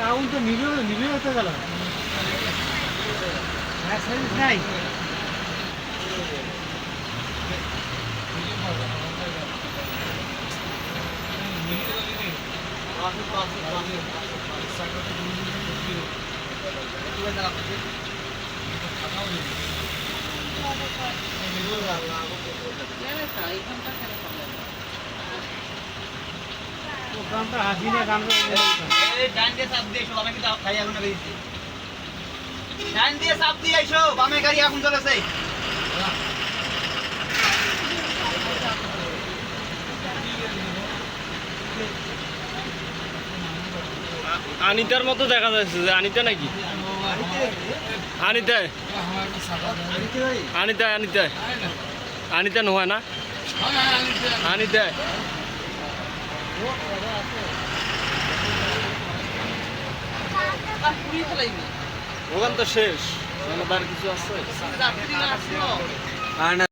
আগুন তো নিভে হতে গেল নাই। গানটা হাসি না গান ডান দিয়ে চাপ দিয়ে এসো আমি কিন্তু খাই আগুন বেরিয়েছি ডান দিয়ে চাপ দিয়ে এসো বামে গাড়ি আগুন জ্বলেছে আনিতার মতো দেখা যাচ্ছে যে আনিতা নাকি আনিতা আনিতা আনিতা আনিতা নহয় না আনিতা ওখান তো শেষ তার কিছু আছে